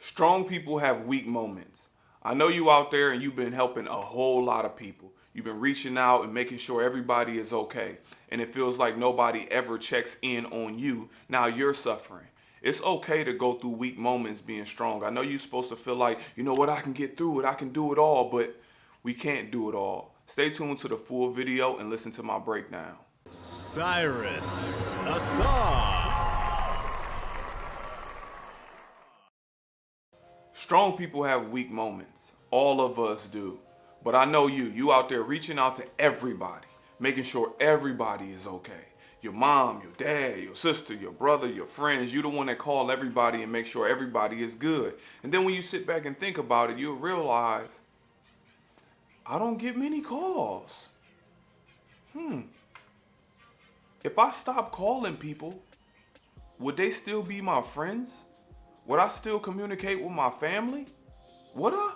Strong people have weak moments. I know you out there and you've been helping a whole lot of people. You've been reaching out and making sure everybody is okay. And it feels like nobody ever checks in on you. Now you're suffering. It's okay to go through weak moments being strong. I know you're supposed to feel like, you know what, I can get through it. I can do it all, but we can't do it all. Stay tuned to the full video and listen to my breakdown. Cyrus, Ausar. Strong people have weak moments. All of us do. But I know you out there reaching out to everybody, making sure everybody is okay. Your mom, your dad, your sister, your brother, your friends, you the one that call everybody and make sure everybody is good. And then when you sit back and think about it, you'll realize, I don't get many calls. If I stop calling people, would they still be my friends? Would I still communicate with my family? Would I?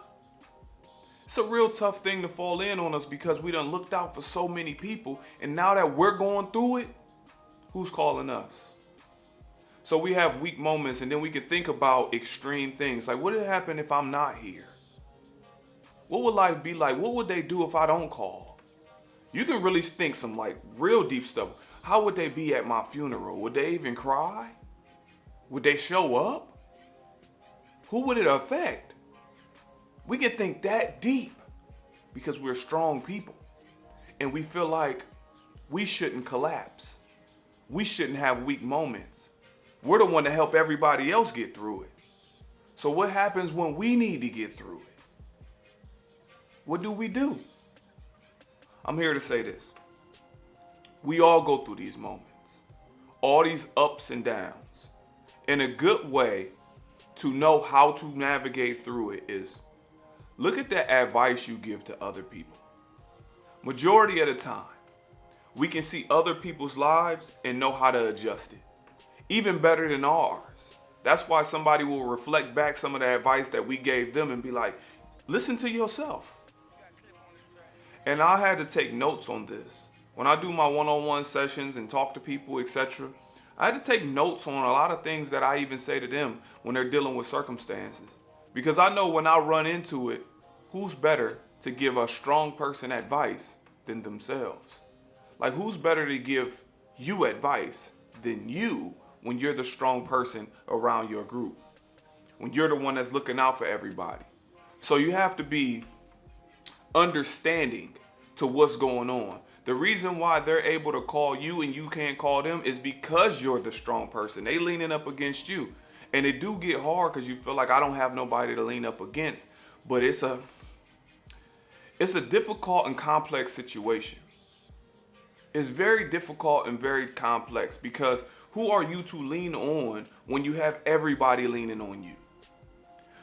It's a real tough thing to fall in on us because we done looked out for so many people, and now that we're going through it, who's calling us? So we have weak moments, and then we can think about extreme things. Like, what would happen if I'm not here? What would life be like? What would they do if I don't call? You can really think some like real deep stuff. How would they be at my funeral? Would they even cry? Would they show up? Who would it affect? We can think that deep because we're strong people and we feel like we shouldn't collapse. We shouldn't have weak moments. We're the one to help everybody else get through it. So what happens when we need to get through it? What do? I'm here to say this. We all go through these moments, all these ups and downs. And a good way to know how to navigate through it is look at the advice you give to other people. Majority of the time, we can see other people's lives and know how to adjust it, even better than ours. That's why somebody will reflect back some of the advice that we gave them and be like, listen to yourself. And I had to take notes on this. When I do my one-on-one sessions and talk to people, etc., I had to take notes on a lot of things that I even say to them when they're dealing with circumstances. Because I know when I run into it, who's better to give a strong person advice than themselves? Like, who's better to give you advice than you when you're the strong person around your group? When you're the one that's looking out for everybody. So you have to be understanding to what's going on. The reason why they're able to call you and you can't call them is because you're the strong person. They leaning up against you. And it do get hard because you feel like I don't have nobody to lean up against. But it's a difficult and complex situation. It's very difficult and very complex because who are you to lean on when you have everybody leaning on you?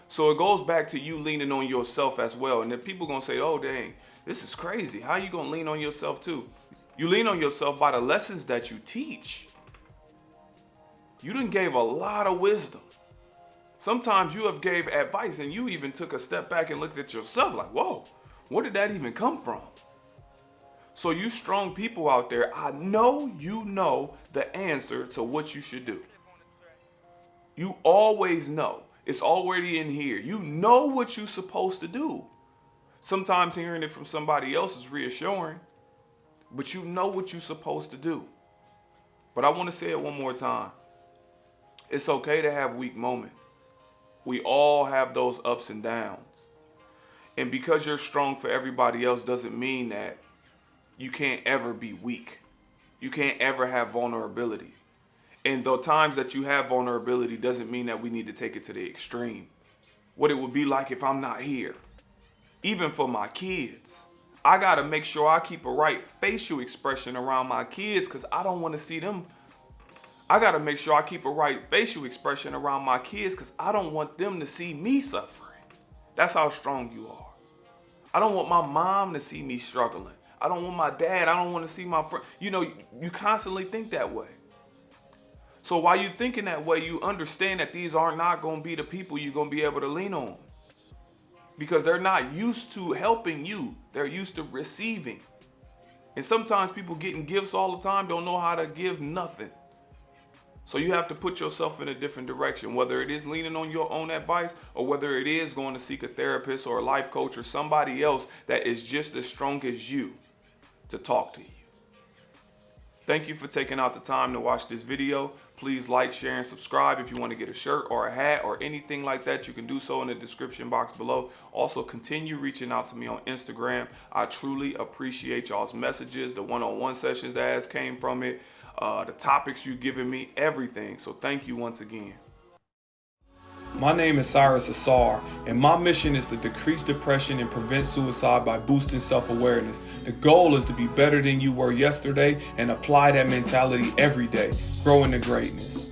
So it goes back to you leaning on yourself as well. And then people going to say, oh, dang, this is crazy. How you going to lean on yourself too? You lean on yourself by the lessons that you teach. You done gave a lot of wisdom. Sometimes you have gave advice and you even took a step back and looked at yourself like, whoa, where did that even come from? So you strong people out there, I know you know the answer to what you should do. You always know. It's already in here. You know what you're supposed to do. Sometimes hearing it from somebody else is reassuring, but you know what you're supposed to do. But I want to say it one more time. It's okay to have weak moments. We all have those ups and downs. And because you're strong for everybody else doesn't mean that you can't ever be weak. You can't ever have vulnerability. And the times that you have vulnerability doesn't mean that we need to take it to the extreme. What it would be like if I'm not here. Even for my kids. I got to make sure I keep a right facial expression around my kids because I don't want to see them. I got to make sure I keep a right facial expression around my kids because I don't want them to see me suffering. That's how strong you are. I don't want my mom to see me struggling. I don't want my dad. I don't want to see my friend. You know, you constantly think that way. So while you're thinking that way, you understand that these are not going to be the people you're going to be able to lean on. Because they're not used to helping you. They're used to receiving. And sometimes people getting gifts all the time don't know how to give nothing. So you have to put yourself in a different direction, whether it is leaning on your own advice or whether it is going to seek a therapist or a life coach or somebody else that is just as strong as you to talk to you. Thank you for taking out the time to watch this video. Please like, share, and subscribe. If you want to get a shirt or a hat or anything like that, you can do so in the description box below. Also, continue reaching out to me on Instagram. I truly appreciate y'all's messages, the one-on-one sessions that has came from it, the topics you've given me, everything. So thank you once again. My name is Cyrus Ausar, and my mission is to decrease depression and prevent suicide by boosting self-awareness. The goal is to be better than you were yesterday and apply that mentality every day, growing to greatness.